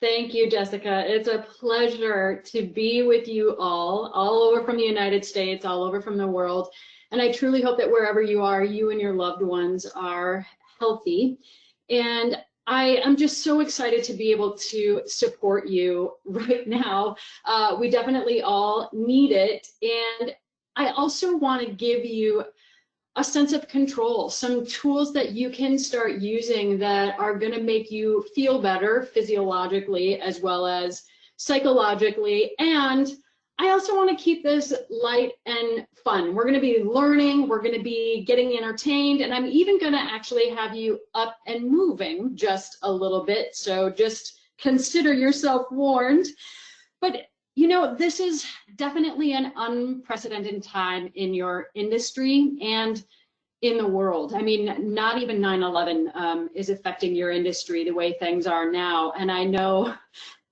Thank you, Jessica. It's a pleasure to be with you all over from the United States, all over from the world. And I truly hope that wherever you are, you and your loved ones are healthy. And I am just so excited to be able to support you right now. We definitely all need it. And I also want to give you a sense of control, some tools that you can start using that are going to make you feel better physiologically as well as psychologically. And I also want to keep this light and fun. We're going to be learning, we're going to be getting entertained, and I'm even going to actually have you up and moving just a little bit. So just consider yourself warned. But you know, this is definitely an unprecedented time in your industry and in the world. I mean, not even 9/11 is affecting your industry the way things are now. And I know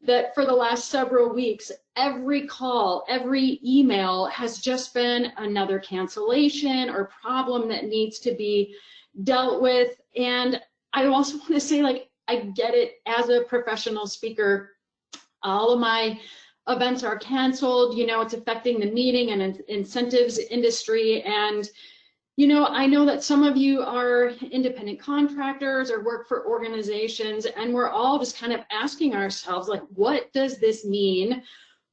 that for the last several weeks, every call, every email has just been another cancellation or problem that needs to be dealt with. And I also want to say, like, I get it as a professional speaker. All of my events are canceled, you know, it's affecting the meeting and incentives industry. And, you know, I know that some of you are independent contractors or work for organizations, and we're all just kind of asking ourselves, like, what does this mean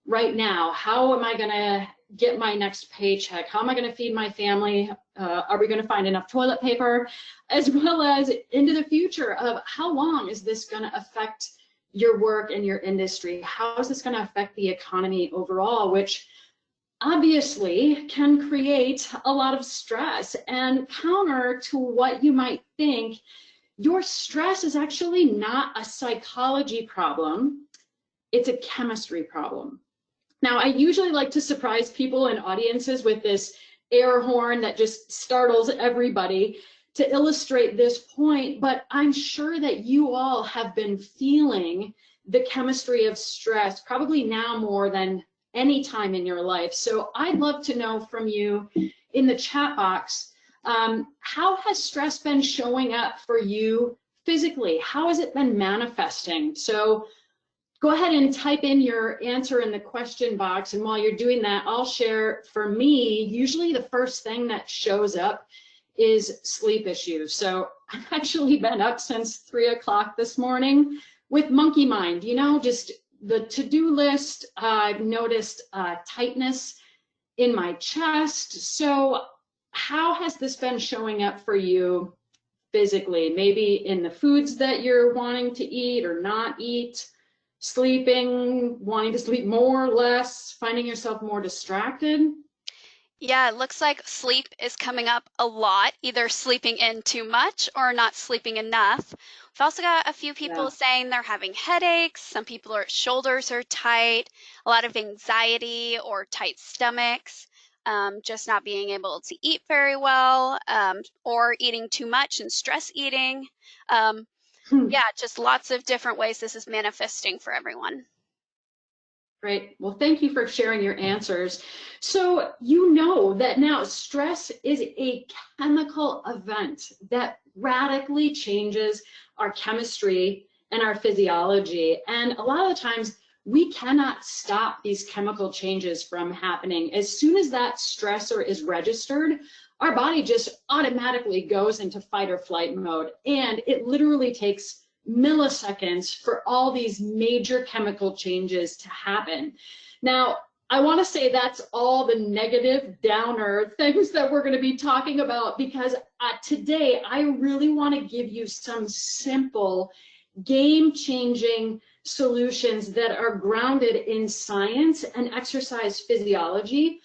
right now? How am I going to get my next paycheck? How am I going to feed my family? Are we going to find enough toilet paper? As well as into the future of how long is this going to affect your work and your industry? How is this going to affect the economy overall, which obviously can create a lot of stress. And counter to what you might think, your stress is actually not a psychology problem, it's a chemistry problem. Now, I usually like to surprise people in audiences with this air horn that just startles everybody to illustrate this point, but I'm sure that you all have been feeling the chemistry of stress, probably now more than any time in your life. So I'd love to know from you in the chat box, how has stress been showing up for you physically? How has it been manifesting? So go ahead and type in your answer in the question box. And while you're doing that, I'll share, for me, usually the first thing that shows up is sleep issues. So I've actually been up since 3 o'clock this morning with monkey mind, you know, just the to-do list. I've noticed tightness in my chest. So how has this been showing up for you physically? Maybe in the foods that you're wanting to eat or not eat, sleeping, wanting to sleep more or less, finding yourself more distracted? Yeah, it looks like sleep is coming up a lot, either sleeping in too much or not sleeping enough. We've also got a few people saying they're having headaches. Some people are shoulders are tight, a lot of anxiety or tight stomachs, just not being able to eat very well, or eating too much and stress eating. Yeah, just lots of different ways this is manifesting for everyone. Great. Well, thank you for sharing your answers. So you know that now stress is a chemical event that radically changes our chemistry and our physiology. And a lot of the times we cannot stop these chemical changes from happening. As soon as that stressor is registered, our body just automatically goes into fight or flight mode. And it literally takes milliseconds for all these major chemical changes to happen. Now, I want to say that's all the negative downer things that we're going to be talking about, because today I really want to give you some simple, game-changing solutions that are grounded in science and exercise physiology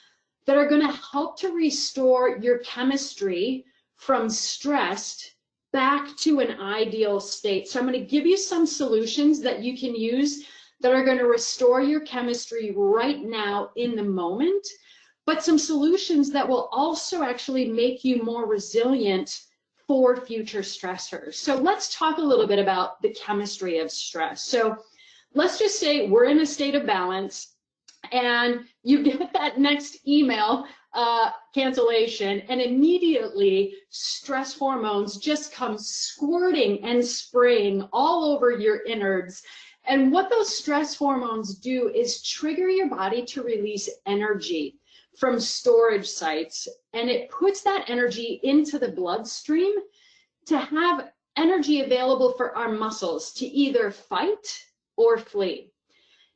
that are going to help to restore your chemistry from stressed back to an ideal state. So I'm going to give you some solutions that you can use that are going to restore your chemistry right now in the moment, but some solutions that will also actually make you more resilient for future stressors. So let's talk a little bit about the chemistry of stress. So let's just say we're in a state of balance and you get that next email cancellation, and immediately stress hormones just come squirting and spraying all over your innards. And what those stress hormones do is trigger your body to release energy from storage sites, and it puts that energy into the bloodstream to have energy available for our muscles to either fight or flee.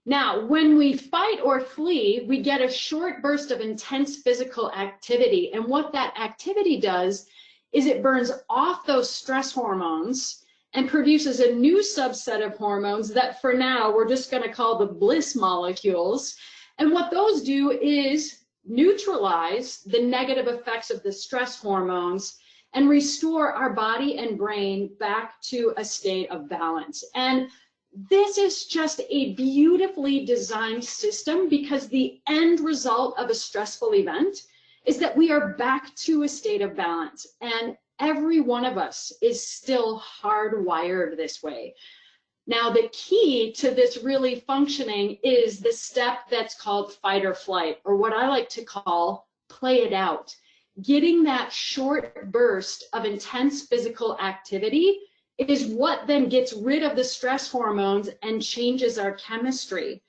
Now, when we fight or flee, we get a short burst of intense physical activity. And what that activity does is it burns off those stress hormones and produces a new subset of hormones that for now we're just going to call the bliss molecules. And what those do is neutralize the negative effects of the stress hormones and restore our body and brain back to a state of balance. And this is just a beautifully designed system, because the end result of a stressful event is that we are back to a state of balance. And every one of us is still hardwired this way. Now, the key to this really functioning is the step that's called fight or flight, or what I like to call play it out. Getting that short burst of intense physical activity is what then gets rid of the stress hormones and changes our chemistry.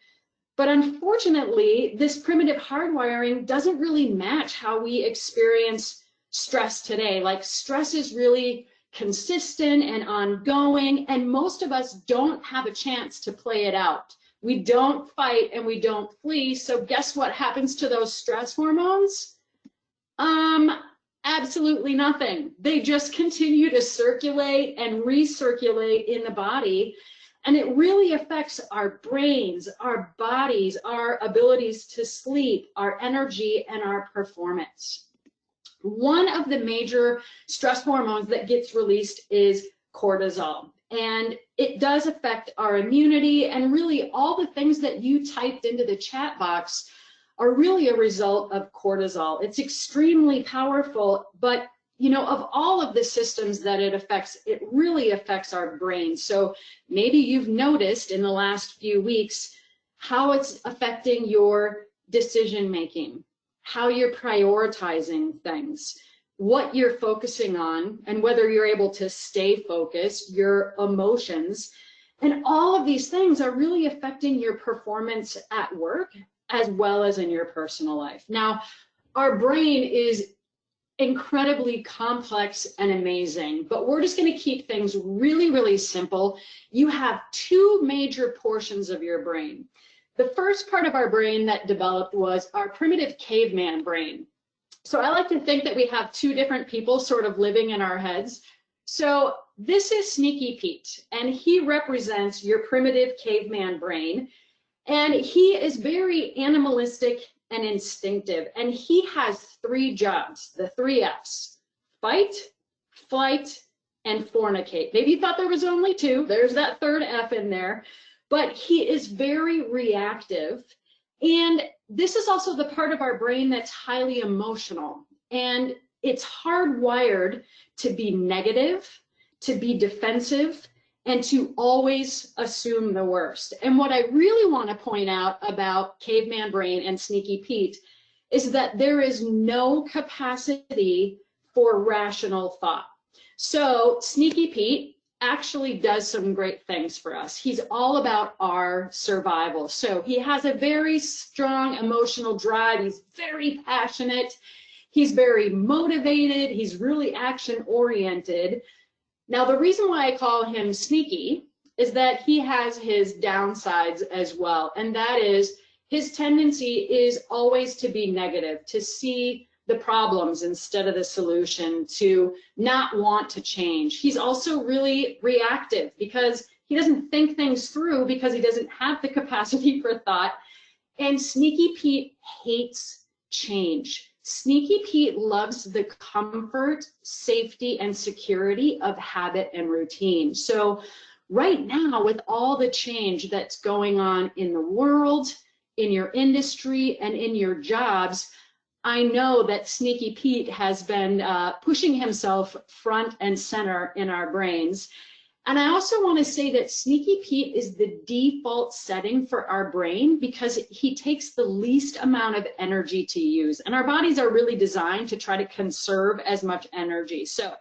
But unfortunately, this primitive hardwiring doesn't really match how we experience stress today. Like, stress is really consistent and ongoing, and most of us don't have a chance to play it out. We don't fight and we don't flee. So guess what happens to those stress hormones? Absolutely nothing. They just continue to circulate and recirculate in the body. And it really affects our brains, our bodies, our abilities to sleep, our energy, and our performance. One of the major stress hormones that gets released is cortisol. And it does affect our immunity, and really all the things that you typed into the chat box are really a result of cortisol. It's extremely powerful, but you know, of all of the systems that it affects, it really affects our brain. So maybe you've noticed in the last few weeks how it's affecting your decision making, how you're prioritizing things, what you're focusing on, and whether you're able to stay focused, your emotions. And all of these things are really affecting your performance at work as well as in your personal life. Now, our brain is incredibly complex and amazing, but we're just going to keep things really, really simple. You have two major portions of your brain. The first part of our brain that developed was our primitive caveman brain. So I like to think that we have two different people sort of living in our heads. So this is Sneaky Pete, and he represents your primitive caveman brain. And he is very animalistic and instinctive. And he has three jobs, the three F's: fight, flight, and fornicate. Maybe you thought there was only two. There's that third F in there. But he is very reactive. And this is also the part of our brain that's highly emotional. And it's hardwired to be negative, to be defensive, and to always assume the worst. And what I really want to point out about caveman brain and Sneaky Pete is that there is no capacity for rational thought. So Sneaky Pete actually does some great things for us. He's all about our survival. So he has a very strong emotional drive. He's very passionate. He's very motivated. He's really action oriented. Now, the reason why I call him sneaky is that he has his downsides as well. And that is his tendency is always to be negative, to see the problems instead of the solution, to not want to change. He's also really reactive because he doesn't think things through because he doesn't have the capacity for thought. And Sneaky Pete hates change. Sneaky Pete loves the comfort, safety, and security of habit and routine. So right now, with all the change that's going on in the world, in your industry, and in your jobs, I know that Sneaky Pete has been pushing himself front and center in our brains. And I also want to say that Sneaky Pete is the default setting for our brain because he takes the least amount of energy to use. And our bodies are really designed to try to conserve as much energy. So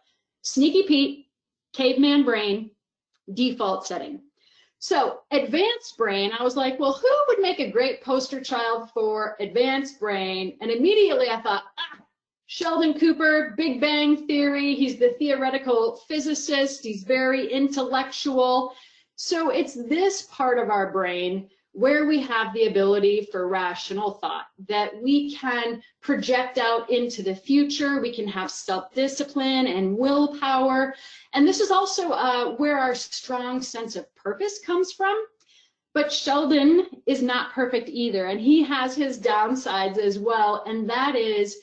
Sneaky Pete, caveman brain, default setting. So advanced brain, I was like, well, who would make a great poster child for advanced brain? And immediately I thought, Sheldon Cooper, Big Bang Theory. He's the theoretical physicist. He's very intellectual. So it's this part of our brain where we have the ability for rational thought, that we can project out into the future. We can have self-discipline and willpower. And this is also where our strong sense of purpose comes from. But Sheldon is not perfect either, and he has his downsides as well, and that is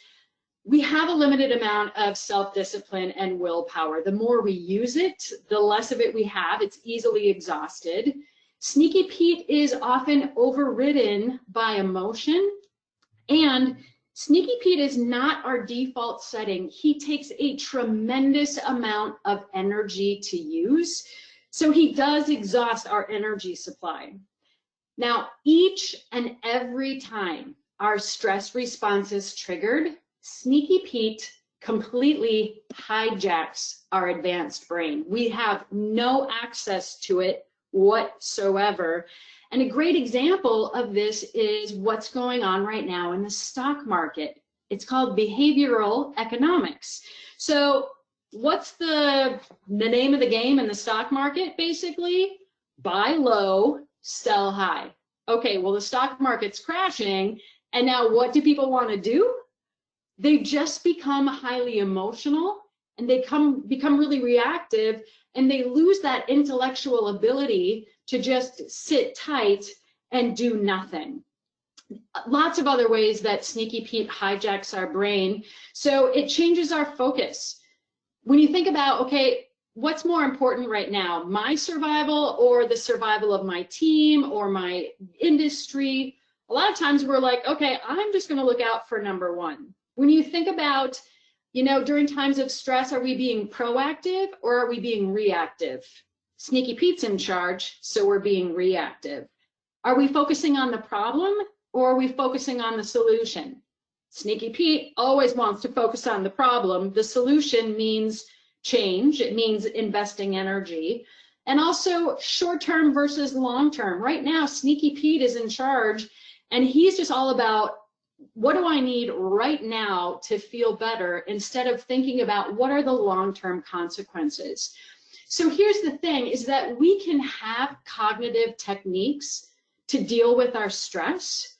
we have a limited amount of self-discipline and willpower. The more we use it, the less of it we have. It's easily exhausted. Sneaky Pete is often overridden by emotion, and Sneaky Pete is not our default setting. He takes a tremendous amount of energy to use, so he does exhaust our energy supply. Now, each and every time our stress response is triggered, Sneaky Pete completely hijacks our advanced brain. We have no access to it whatsoever. And a great example of this is what's going on right now in the stock market. It's called behavioral economics. So what's the name of the game in the stock market, basically? Buy low, sell high. Okay, well, the stock market's crashing, and now what do people want to do? They just become highly emotional, and they become really reactive, and they lose that intellectual ability to just sit tight and do nothing. Lots of other ways that Sneaky Pete hijacks our brain. So it changes our focus. When you think about, okay, what's more important right now, my survival or the survival of my team or my industry? A lot of times we're like, okay, I'm just going to look out for number one. When you think about, during times of stress, are we being proactive or are we being reactive? Sneaky Pete's in charge, so we're being reactive. Are we focusing on the problem or are we focusing on the solution? Sneaky Pete always wants to focus on the problem. The solution means change. It means investing energy. And also short-term versus long-term. Right now, Sneaky Pete is in charge, and he's just all about, what do I need right now to feel better, instead of thinking about what are the long-term consequences. So here's the thing, is that we can have cognitive techniques to deal with our stress,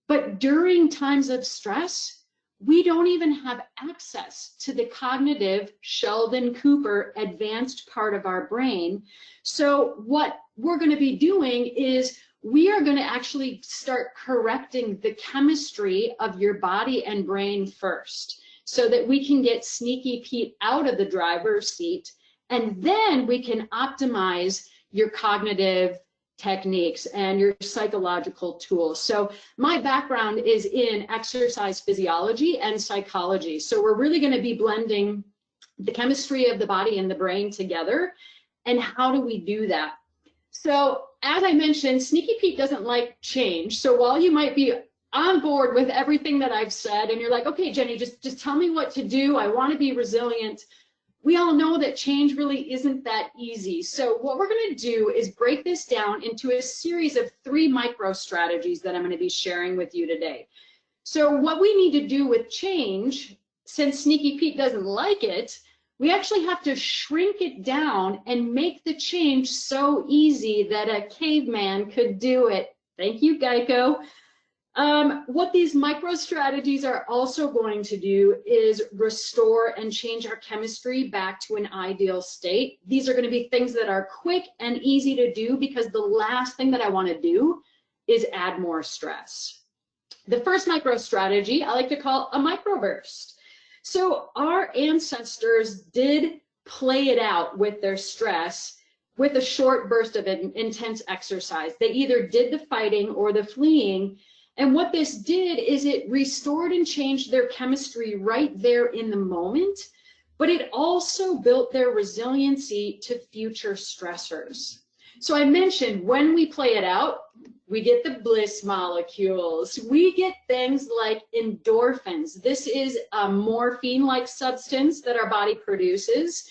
but during times of stress, we don't even have access to the cognitive Sheldon Cooper advanced part of our brain. So what we're going to be doing is we are going to actually start correcting the chemistry of your body and brain first, so that we can get Sneaky Pete out of the driver's seat, and then we can optimize your cognitive techniques and your psychological tools. So my background is in exercise physiology and psychology. So we're really going to be blending the chemistry of the body and the brain together. And how do we do that? So as I mentioned, Sneaky Pete doesn't like change. So while you might be on board with everything that I've said, and you're like, okay, Jenny, just tell me what to do. I want to be resilient. We all know that change really isn't that easy. So what we're going to do is break this down into a series of 3 micro strategies that I'm going to be sharing with you today. So what we need to do with change, since Sneaky Pete doesn't like it, we actually have to shrink it down and make the change so easy that a caveman could do it. Thank you, Geico. What these micro strategies are also going to do is restore and change our chemistry back to an ideal state. These are going to be things that are quick and easy to do, because the last thing that I want to do is add more stress. The first micro strategy I like to call a microburst. So our ancestors did play it out with their stress with a short burst of intense exercise. They either did the fighting or the fleeing. And what this did is it restored and changed their chemistry right there in the moment, but it also built their resiliency to future stressors. So I mentioned when we play it out, we get the bliss molecules. We get things like endorphins. This is a morphine-like substance that our body produces.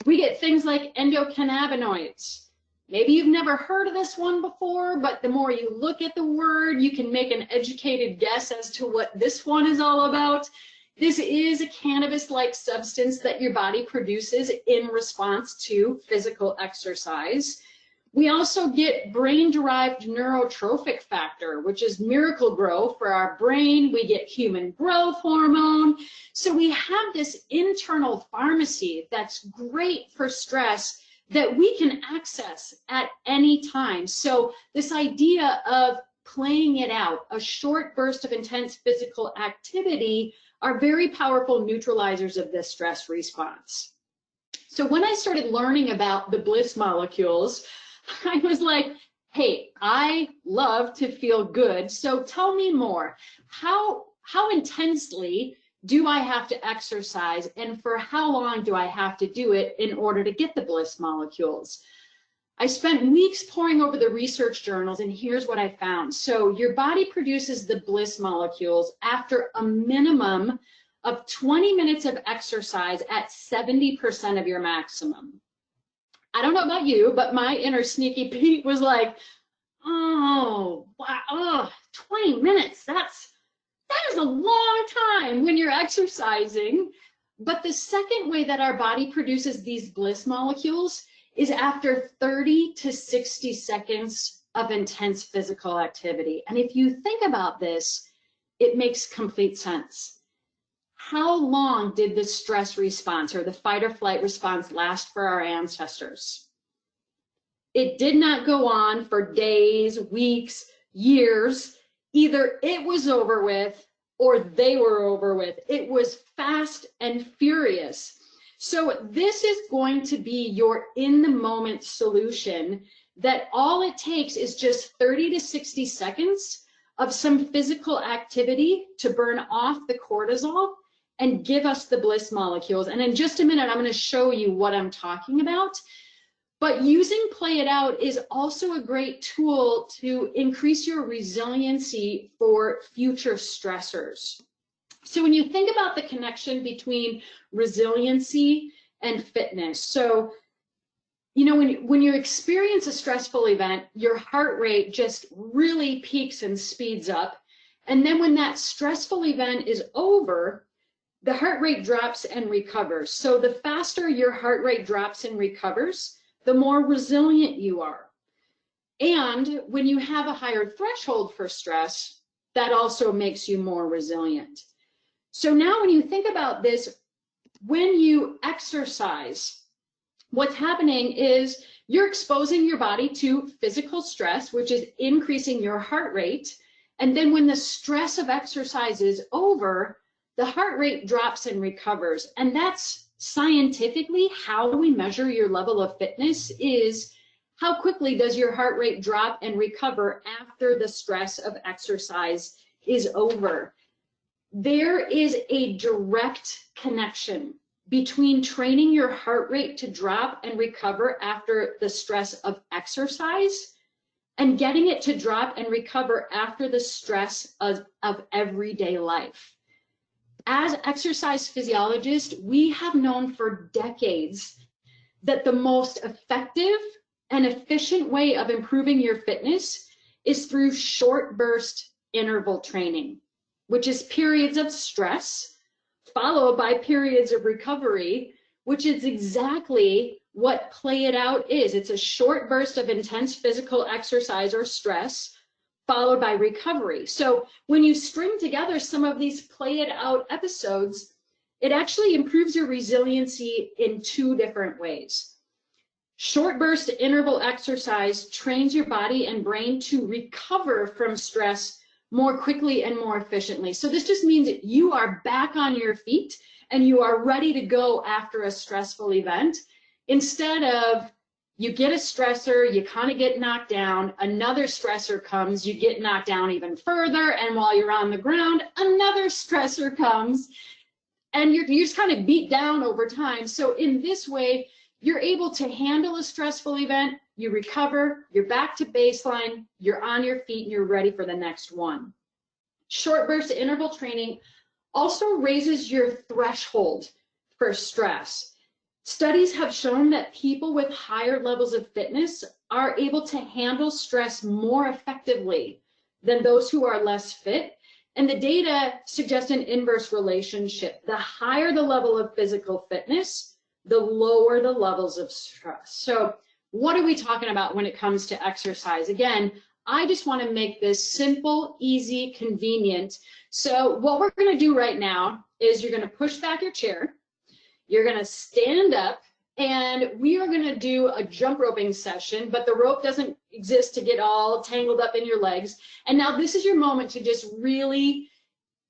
We get things like endocannabinoids. Maybe you've never heard of this one before, but the more you look at the word, you can make an educated guess as to what this one is all about. This is a cannabis-like substance that your body produces in response to physical exercise. We also get brain-derived neurotrophic factor, which is miracle grow for our brain. We get human growth hormone. So we have this internal pharmacy that's great for stress that we can access at any time. So this idea of playing it out, a short burst of intense physical activity, are very powerful neutralizers of this stress response. So when I started learning about the bliss molecules, I was like, hey, I love to feel good. So tell me more. How intensely do I have to exercise, and for how long do I have to do it in order to get the bliss molecules? I spent weeks poring over the research journals, and here's what I found. So your body produces the bliss molecules after a minimum of 20 minutes of exercise at 70% of your maximum. I don't know about you, but my inner sneaky Pete was like, oh, wow, 20 minutes, that is a long time when you're exercising. But the second way that our body produces these bliss molecules is after 30 to 60 seconds of intense physical activity. And if you think about this, it makes complete sense. How long did the stress response or the fight or flight response last for our ancestors? It did not go on for days, weeks, years. Either it was over with or they were over with. It was fast and furious. So this is going to be your in-the-moment solution, that all it takes is just 30 to 60 seconds of some physical activity to burn off the cortisol and give us the bliss molecules. And in just a minute, I'm going to show you what I'm talking about. But using Play It Out is also a great tool to increase your resiliency for future stressors. So when you think about the connection between resiliency and fitness, so you know, when you experience a stressful event, your heart rate just really peaks and speeds up. And then when that stressful event is over, the heart rate drops and recovers. So the faster your heart rate drops and recovers, the more resilient you are. And when you have a higher threshold for stress, that also makes you more resilient. So now when you think about this, when you exercise, what's happening is you're exposing your body to physical stress, which is increasing your heart rate. And then when the stress of exercise is over, the heart rate drops and recovers. And that's scientifically how we measure your level of fitness, is how quickly does your heart rate drop and recover after the stress of exercise is over. There is a direct connection between training your heart rate to drop and recover after the stress of exercise and getting it to drop and recover after the stress of everyday life. As exercise physiologists, we have known for decades that the most effective and efficient way of improving your fitness is through short burst interval training, which is periods of stress followed by periods of recovery, which is exactly what Play It Out is. It's a short burst of intense physical exercise or stress followed by recovery. So when you string together some of these Play It Out episodes, it actually improves your resiliency in two different ways. Short burst interval exercise trains your body and brain to recover from stress more quickly and more efficiently. So this just means that you are back on your feet and you are ready to go after a stressful event, instead of you get a stressor, you kind of get knocked down, another stressor comes, you get knocked down even further, and while you're on the ground, another stressor comes, and you're just kind of beat down over time. So in this way, you're able to handle a stressful event, you recover, you're back to baseline, you're on your feet, and you're ready for the next one. Short burst interval training also raises your threshold for stress. Studies have shown that people with higher levels of fitness are able to handle stress more effectively than those who are less fit. And the data suggest an inverse relationship. The higher the level of physical fitness, the lower the levels of stress. So what are we talking about when it comes to exercise? Again, I just want to make this simple, easy, convenient. So what we're going to do right now is you're going to push back your chair. You're going to stand up, and we are going to do a jump roping session, but the rope doesn't exist to get all tangled up in your legs. And now this is your moment to just really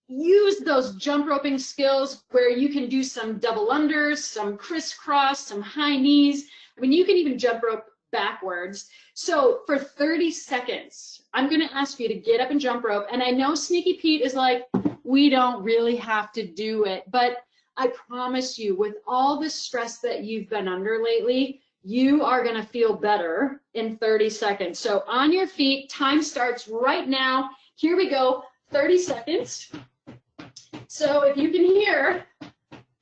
use those jump roping skills where you can do some double unders, some crisscross, some high knees. I mean, you can even jump rope backwards. So for 30 seconds, I'm going to ask you to get up and jump rope. And I know Sneaky Pete is like, we don't really have to do it, but I promise you, with all the stress that you've been under lately, you are going to feel better in 30 seconds. So on your feet, time starts right now. Here we go, 30 seconds. So if you can hear,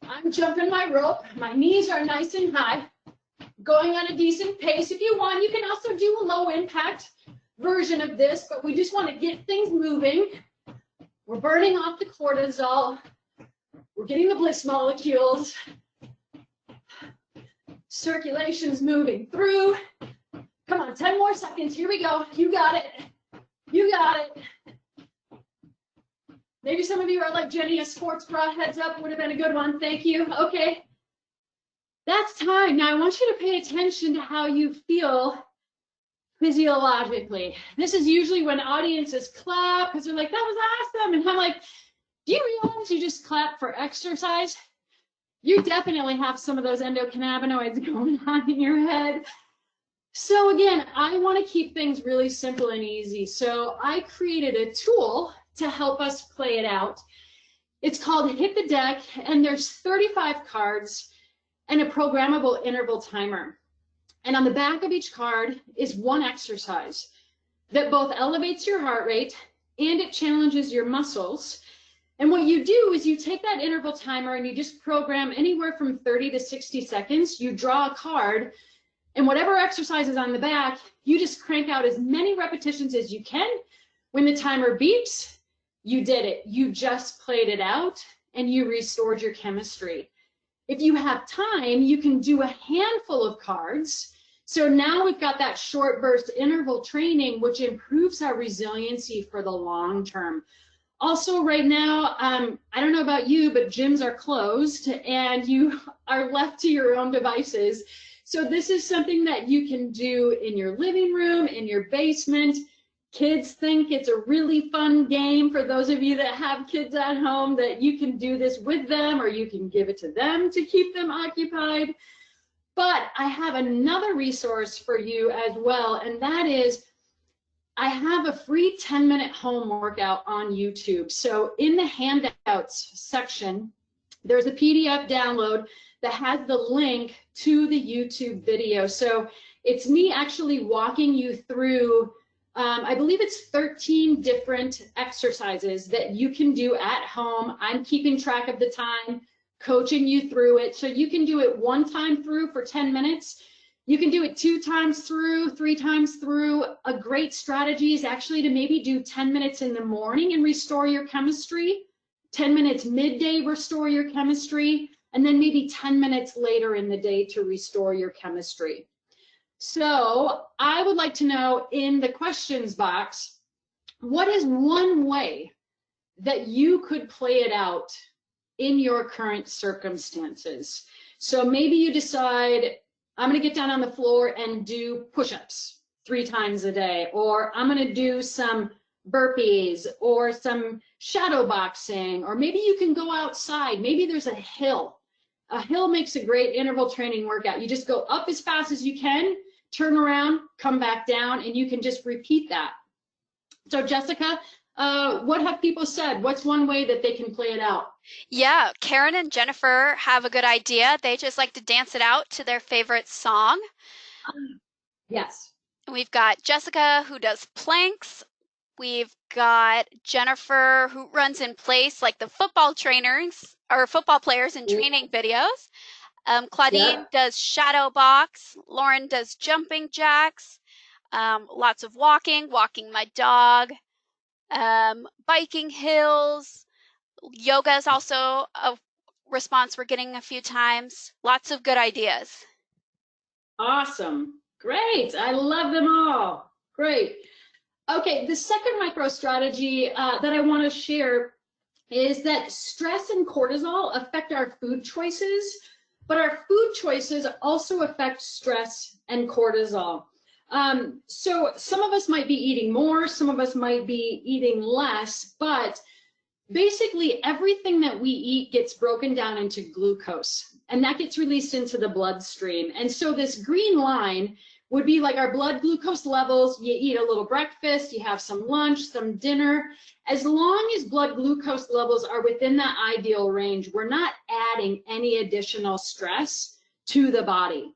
I'm jumping my rope. My knees are nice and high, going on a decent pace. If you want, you can also do a low impact version of this, but we just want to get things moving. We're burning off the cortisol. We're getting the bliss molecules. Circulation's moving through. Come on, 10 more seconds. Here we go. You got it. You got it. Maybe some of you are like, Jenny, a sports bra heads up would have been a good one. Thank you. Okay. That's time. Now I want you to pay attention to how you feel physiologically. This is usually when audiences clap because they're like, that was awesome. And I'm like, do you realize you just clap for exercise? You definitely have some of those endocannabinoids going on in your head. So again, I want to keep things really simple and easy. So I created a tool to help us play it out. It's called Hit the Deck, and there's 35 cards and a programmable interval timer. And on the back of each card is one exercise that both elevates your heart rate and it challenges your muscles. And what you do is you take that interval timer and you just program anywhere from 30 to 60 seconds. You draw a card, and whatever exercise is on the back, you just crank out as many repetitions as you can. When the timer beeps, you did it. You just played it out and you restored your chemistry. If you have time, you can do a handful of cards. So now we've got that short burst interval training, which improves our resiliency for the long term. Also, right now, I don't know about you, but gyms are closed and you are left to your own devices. So this is something that you can do in your living room, in your basement. Kids think it's a really fun game for those of you that have kids at home, that you can do this with them or you can give it to them to keep them occupied. But I have another resource for you as well, and that is I have a free 10-minute home workout on YouTube. So in the handouts section, there's a PDF download that has the link to the YouTube video. So it's me actually walking you through, I believe it's 13 different exercises that you can do at home. I'm keeping track of the time, coaching you through it. So you can do it one time through for 10 minutes. You can do it 2 times through, 3 times through. A great strategy is actually to maybe do 10 minutes in the morning and restore your chemistry, 10 minutes midday, restore your chemistry, and then maybe 10 minutes later in the day to restore your chemistry. So I would like to know in the questions box, what is one way that you could play it out in your current circumstances? So maybe you decide, I'm going to get down on the floor and do push-ups 3 times a day, or I'm going to do some burpees or some shadow boxing, or maybe you can go outside. Maybe there's a hill. A hill makes a great interval training workout. You just go up as fast as you can, turn around, come back down, and you can just repeat that. So Jessica, what have people said? What's one way that they can play it out? Yeah, Karen and Jennifer have a good idea. They just like to dance it out to their favorite song. Yes. We've got Jessica who does planks. We've got Jennifer who runs in place like the football trainers or football players in training videos. Claudine does shadow box. Lauren does jumping jacks. Lots of walking my dog, biking hills. Yoga is also a response we're getting a few times. Lots of good ideas. Awesome. Great. I love them all. Great. Okay, the second micro strategy that I want to share is that stress and cortisol affect our food choices, but our food choices also affect stress and cortisol. So some of us might be eating more, some of us might be eating less, but basically everything that we eat gets broken down into glucose, and that gets released into the bloodstream. And so this green line would be like our blood glucose levels. You eat a little breakfast, you have some lunch, some dinner. As long as blood glucose levels are within that ideal range, we're not adding any additional stress to the body.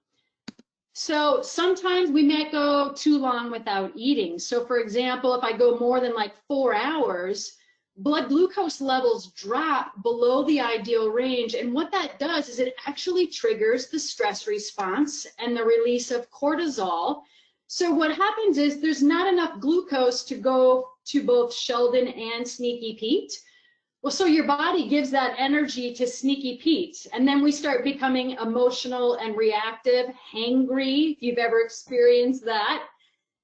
So sometimes we might go too long without eating. So for example, if I go more than like 4 hours, blood glucose levels drop below the ideal range. And what that does is it actually triggers the stress response and the release of cortisol. So what happens is there's not enough glucose to go to both Sheldon and Sneaky Pete. Well, so your body gives that energy to Sneaky Pete, and then we start becoming emotional and reactive, hangry, if you've ever experienced that.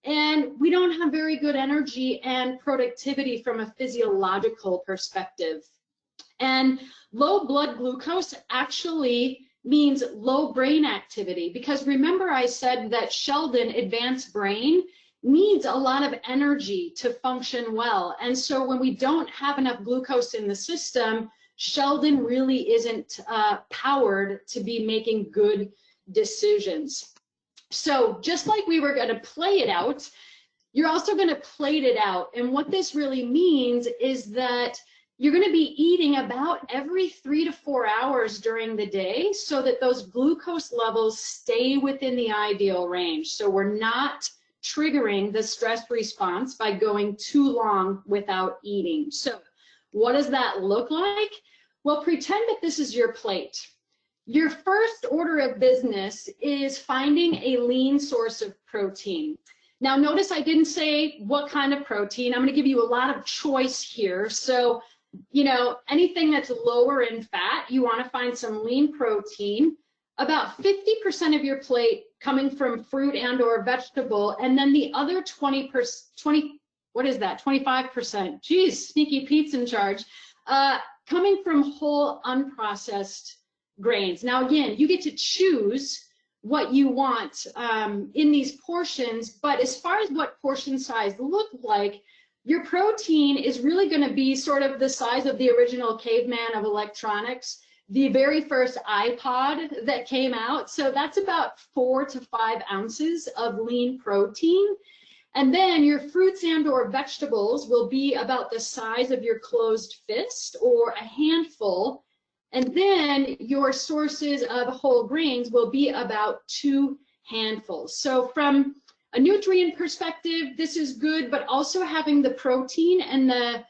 And we don't have very good energy and productivity from a physiological perspective. And low blood glucose actually means low brain activity, because remember I said that Sheldon, advanced brain, needs a lot of energy to function well. And so when we don't have enough glucose in the system, Sheldon really isn't powered to be making good decisions. So just like we were going to play it out, you're also going to plate it out. And what this really means is that you're going to be eating about every 3 to 4 hours during the day so that those glucose levels stay within the ideal range. So we're not triggering the stress response by going too long without eating. So what does that look like? Well, pretend that this is your plate. Your first order of business is finding a lean source of protein. Now notice I didn't say what kind of protein. I'm going to give you a lot of choice here. So, you know, anything that's lower in fat, you want to find some lean protein. About 50% of your plate coming from fruit and or vegetable, and then the other 20%, what is that, 25%? Geez, Sneaky Pete's in charge. Coming from whole unprocessed grains. Now again, you get to choose what you want in these portions, but as far as what portion size look like, your protein is really going to be sort of the size of the original caveman of electronics, the very first iPod that came out. So that's about 4 to 5 ounces of lean protein. And then your fruits and or vegetables will be about the size of your closed fist or a handful. And then your sources of whole grains will be about 2 handfuls. So from a nutrient perspective, this is good, but also having the protein and the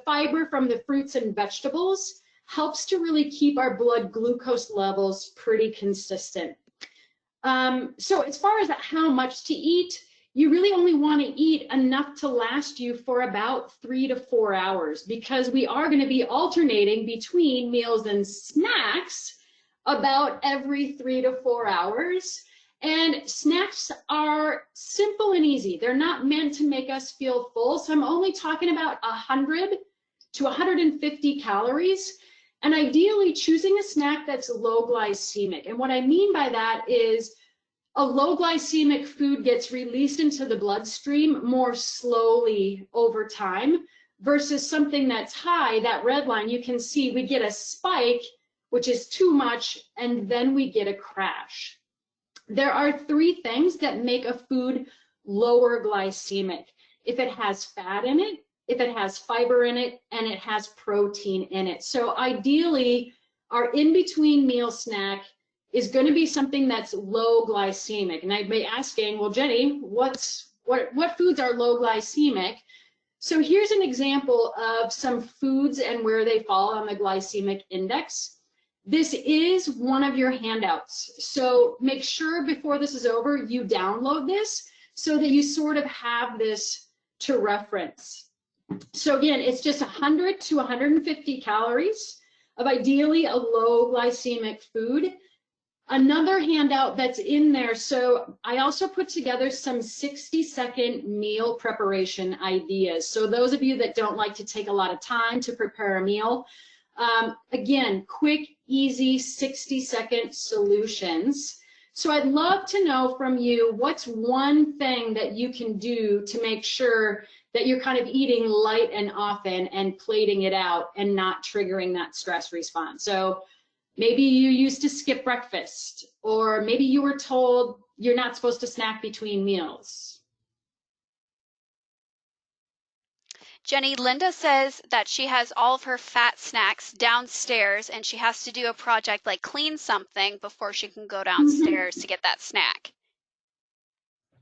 fiber from the fruits and vegetables helps to really keep our blood glucose levels pretty consistent. So as far as how much to eat, you really only want to eat enough to last you for about 3 to 4 hours, because we are going to be alternating between meals and snacks about every 3 to 4 hours. And snacks are simple and easy. They're not meant to make us feel full. So I'm only talking about 100 to 150 calories. And ideally choosing a snack that's low glycemic. And what I mean by that is a low glycemic food gets released into the bloodstream more slowly over time versus something that's high, that red line, you can see we get a spike, which is too much, and then we get a crash. There are 3 things that make a food lower glycemic: if it has fat in it, if it has fiber in it, and it has protein in it. So ideally, our in-between meal snack is going to be something that's low glycemic. And I'd be asking, well, Jenny, what foods are low glycemic? So here's an example of some foods and where they fall on the glycemic index. This is one of your handouts. So make sure before this is over, you download this so that you sort of have this to reference. So again, it's just 100 to 150 calories of ideally a low glycemic food. Another handout that's in there, so I also put together some 60-second meal preparation ideas. So those of you that don't like to take a lot of time to prepare a meal, again, quick, easy, 60-second solutions. So I'd love to know from you, what's one thing that you can do to make sure that you're kind of eating light and often and plating it out and not triggering that stress response. So maybe you used to skip breakfast, or maybe you were told you're not supposed to snack between meals. Jenny, Linda says that she has all of her fat snacks downstairs and she has to do a project like clean something before she can go downstairs to get that snack.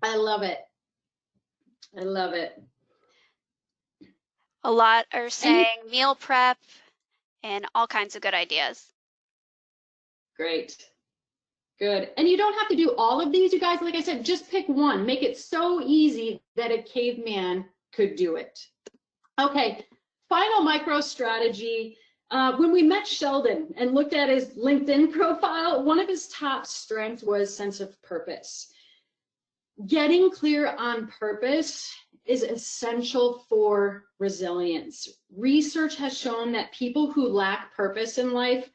I love it. I love it. A lot are saying meal prep and all kinds of good ideas. Great. Good. And you don't have to do all of these, you guys. Like I said, just pick one. Make it so easy that a caveman could do it. Okay, final micro strategy. When we met Sheldon and looked at his LinkedIn profile, one of his top strengths was sense of purpose. Getting clear on purpose is essential for resilience. Research has shown that people who lack purpose in life,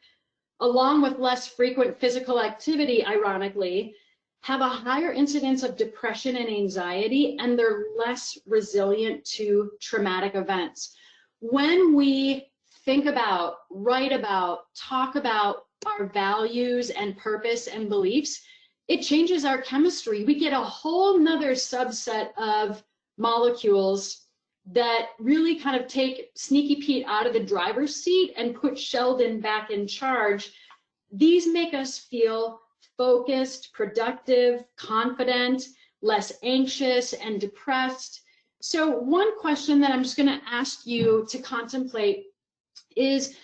along with less frequent physical activity, ironically, have a higher incidence of depression and anxiety, and they're less resilient to traumatic events. When we think about, write about, talk about our values and purpose and beliefs, it changes our chemistry. We get a whole nother subset of molecules that really kind of take Sneaky Pete out of the driver's seat and put Sheldon back in charge. These make us feel focused, productive, confident, less anxious and depressed. So one question that I'm just going to ask you to contemplate is,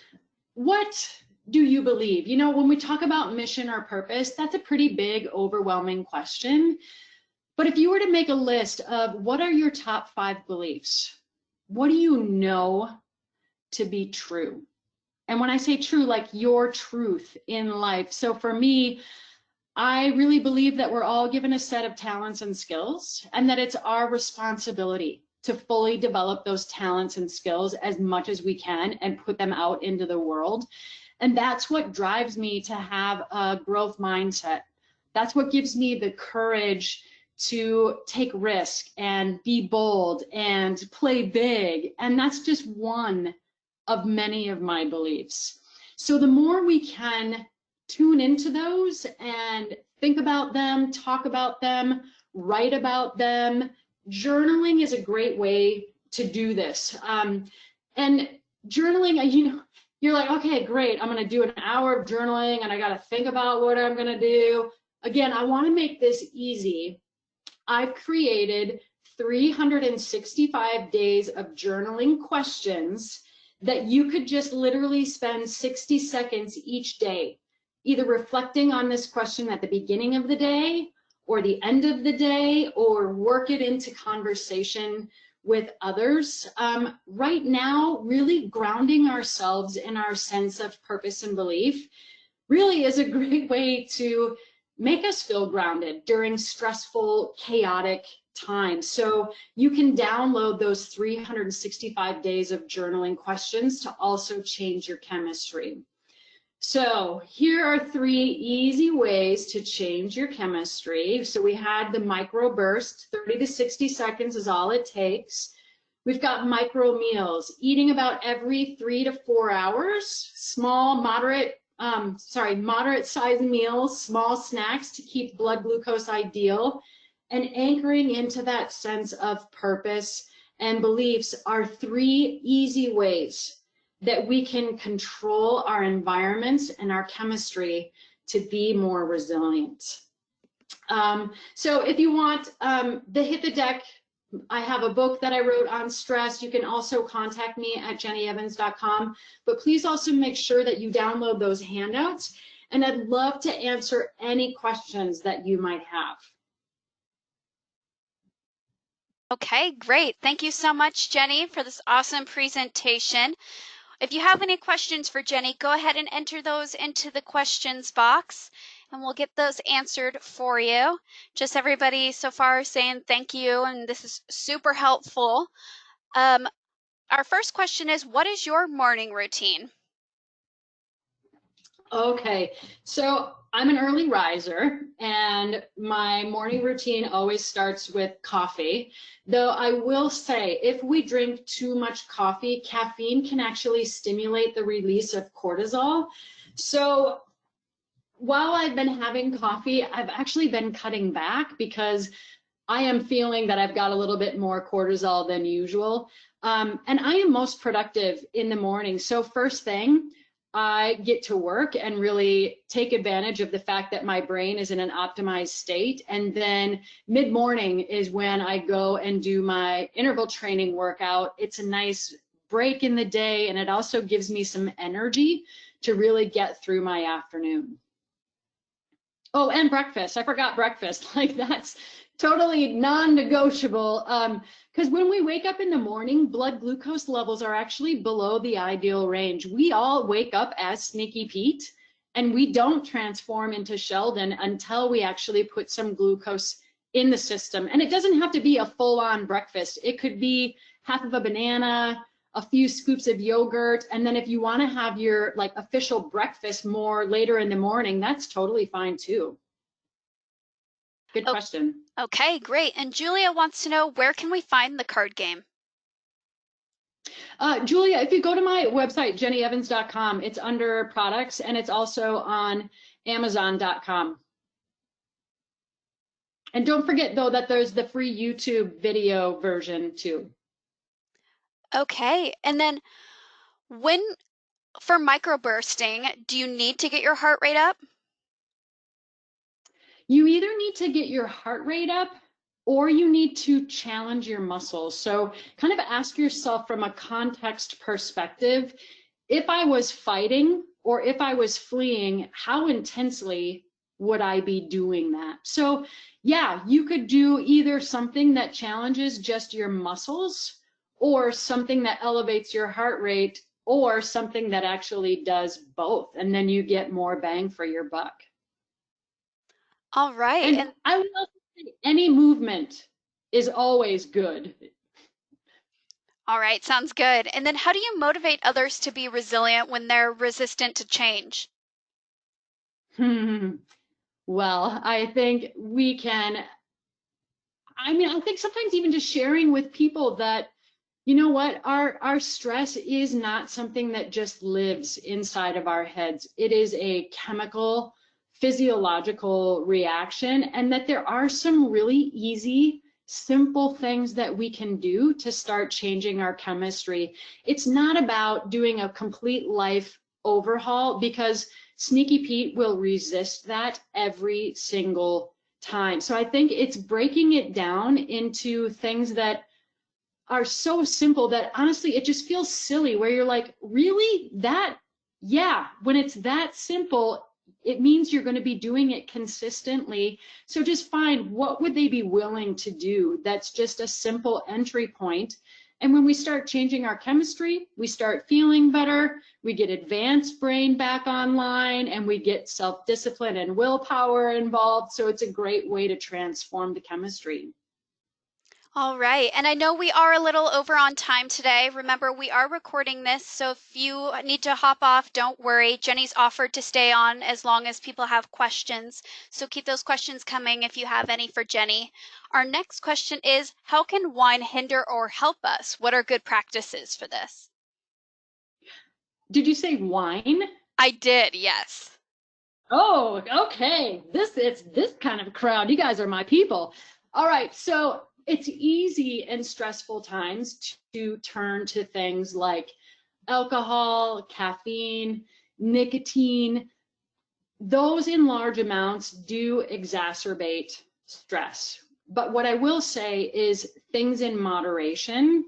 what do you believe? You know, when we talk about mission or purpose, that's a pretty big, overwhelming question. But if you were to make a list of what are your top 5 beliefs, what do you know to be true? And when I say true, like your truth in life. So for me, I really believe that we're all given a set of talents and skills, and that it's our responsibility to fully develop those talents and skills as much as we can and put them out into the world. And that's what drives me to have a growth mindset. That's what gives me the courage to take risk and be bold and play big. And that's just one of many of my beliefs. So the more we can tune into those and think about them, talk about them, write about them, journaling is a great way to do this. And journaling, you know, you're like, okay, great, I'm gonna do an hour of journaling and I gotta think about what I'm gonna do. Again, I wanna make this easy. I've created 365 days of journaling questions that you could just literally spend 60 seconds each day, either reflecting on this question at the beginning of the day or the end of the day, or work it into conversation with others. Right now, really grounding ourselves in our sense of purpose and belief really is a great way to make us feel grounded during stressful, chaotic times. So you can download those 365 days of journaling questions to also change your chemistry. So here are 3 easy ways to change your chemistry. So we had the micro burst, 30 to 60 seconds is all it takes. We've got micro meals, eating about every 3 to 4 hours, small, moderate sized meals, small snacks to keep blood glucose ideal, and anchoring into that sense of purpose and beliefs are 3 easy ways that we can control our environments and our chemistry to be more resilient. So if you want the Hit the Deck, I have a book that I wrote on stress. You can also contact me at jennyevans.com, but please also make sure that you download those handouts, and I'd love to answer any questions that you might have. Okay, great. Thank you so much, Jenny, for this awesome presentation. If you have any questions for Jenny, go ahead and enter those into the questions box and we'll get those answered for you. Just everybody so far saying thank you, and this is super helpful. Our first question is, what is your morning routine? Okay, so I'm an early riser and my morning routine always starts with coffee. Though I will say, if we drink too much coffee, caffeine can actually stimulate the release of cortisol. So while I've been having coffee, I've actually been cutting back because I am feeling that I've got a little bit more cortisol than usual. And I am most productive in the morning. So first thing, I get to work and really take advantage of the fact that my brain is in an optimized state. And then mid-morning is when I go and do my interval training workout. It's a nice break in the day, and it also gives me some energy to really get through my afternoon. Oh, and breakfast. I forgot breakfast. Like that's totally non-negotiable. Because when we wake up in the morning, blood glucose levels are actually below the ideal range. We all wake up as Sneaky Pete, and we don't transform into Sheldon until we actually put some glucose in the system. And it doesn't have to be a full-on breakfast. It could be half of a banana, a few scoops of yogurt, and then if you want to have your like official breakfast more later in the morning, that's totally fine too. Good question. Okay, great. And Julia wants to know, where can we find the card game? Julia, if you go to my website, jennyevans.com, it's under products and it's also on amazon.com. And don't forget though that there's the free YouTube video version too. Okay, and then when for microbursting, do you need to get your heart rate up? You either need to get your heart rate up or you need to challenge your muscles. So kind of ask yourself from a context perspective, if I was fighting or if I was fleeing, how intensely would I be doing that? So yeah, you could do either something that challenges just your muscles or something that elevates your heart rate or something that actually does both. And then you get more bang for your buck. All right. And I would also say any movement is always good. All right, sounds good. And then how do you motivate others to be resilient when they're resistant to change? Well, I think we can, I think sometimes even just sharing with people that, you know what, our stress is not something that just lives inside of our heads. It is a chemical, physiological reaction, and that there are some really easy, simple things that we can do to start changing our chemistry. It's not about doing a complete life overhaul because Sneaky Pete will resist that every single time. So I think it's breaking it down into things that are so simple that honestly it just feels silly where you're like, really? That? Yeah, when it's that simple, it means you're going to be doing it consistently. So just find what would they be willing to do that's just a simple entry point. And when we start changing our chemistry, we start feeling better, we get advanced brain back online, and we get self-discipline and willpower involved. So it's a great way to transform the chemistry. All right. And I know we are a little over on time today. Remember, we are recording this, so if you need to hop off, don't worry. Jenny's offered to stay on as long as people have questions. So keep those questions coming if you have any for Jenny. Our next question is, how can wine hinder or help us? What are good practices for this? Did you say wine? I did, yes. Oh, okay. It's this kind of crowd. You guys are my people. All right. So it's easy in stressful times to turn to things like alcohol, caffeine, nicotine. Those in large amounts do exacerbate stress. But what I will say is things in moderation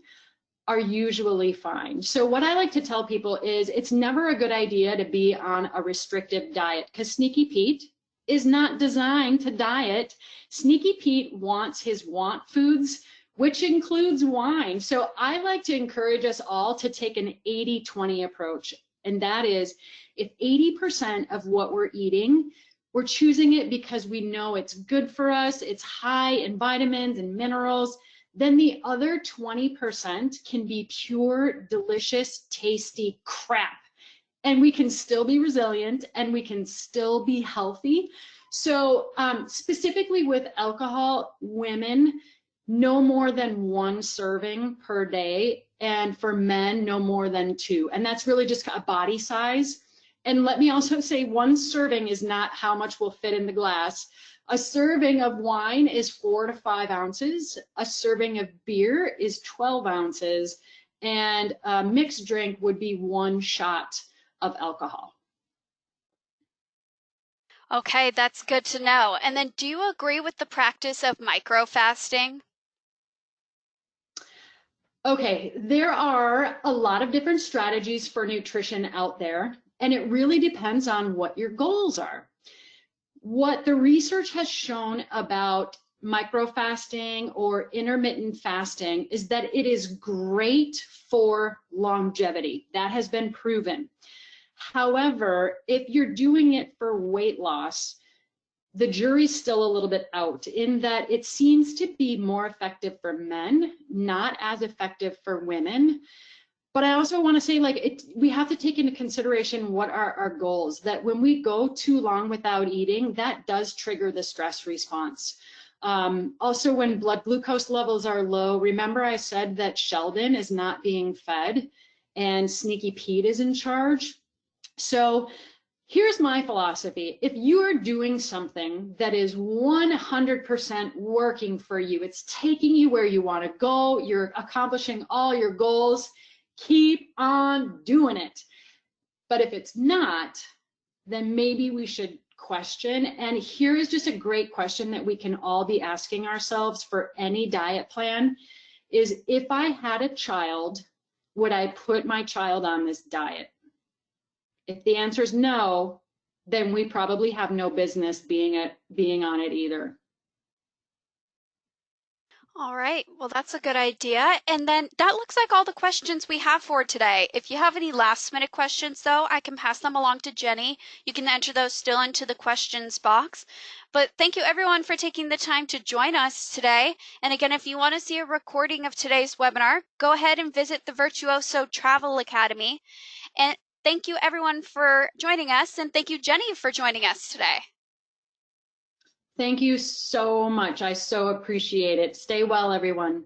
are usually fine. So what I like to tell people is it's never a good idea to be on a restrictive diet because Sneaky Pete is not designed to diet. Sneaky Pete wants his want foods, which includes wine. So I like to encourage us all to take an 80-20 approach. And that is, if 80% of what we're eating, we're choosing it because we know it's good for us, it's high in vitamins and minerals, then the other 20% can be pure, delicious, tasty crap. And we can still be resilient and we can still be healthy. So specifically with alcohol, women, no more than 1 serving per day, and for men, no more than 2. And that's really just a body size. And let me also say, 1 serving is not how much will fit in the glass. A serving of wine is 4 to 5 ounces. A serving of beer is 12 ounces. And a mixed drink would be 1 shot of alcohol. Okay, that's good to know. And then do you agree with the practice of micro fasting? Okay, there are a lot of different strategies for nutrition out there, and it really depends on what your goals are. What the research has shown about microfasting or intermittent fasting is that it is great for longevity. That has been proven. However, if you're doing it for weight loss, the jury's still a little bit out in that it seems to be more effective for men, not as effective for women. But I also want to say, like, we have to take into consideration what are our goals, that when we go too long without eating, that does trigger the stress response. Also, when blood glucose levels are low, remember I said that Sheldon is not being fed and Sneaky Pete is in charge. So here's my philosophy. If you are doing something that is 100% working for you, it's taking you where you want to go, you're accomplishing all your goals, keep on doing it. But if it's not, then maybe we should question. And here is just a great question that we can all be asking ourselves for any diet plan is, if I had a child, would I put my child on this diet? If the answer is no, then we probably have no business being on it either. All right, well, that's a good idea. And then that looks like all the questions we have for today. If you have any last minute questions, though, I can pass them along to Jenny. You can enter those still into the questions box. But thank you, everyone, for taking the time to join us today. And again, if you want to see a recording of today's webinar, go ahead and visit the Virtuoso Travel Academy. And thank you, everyone, for joining us. And thank you, Jenny, for joining us today. Thank you so much. I so appreciate it. Stay well, everyone.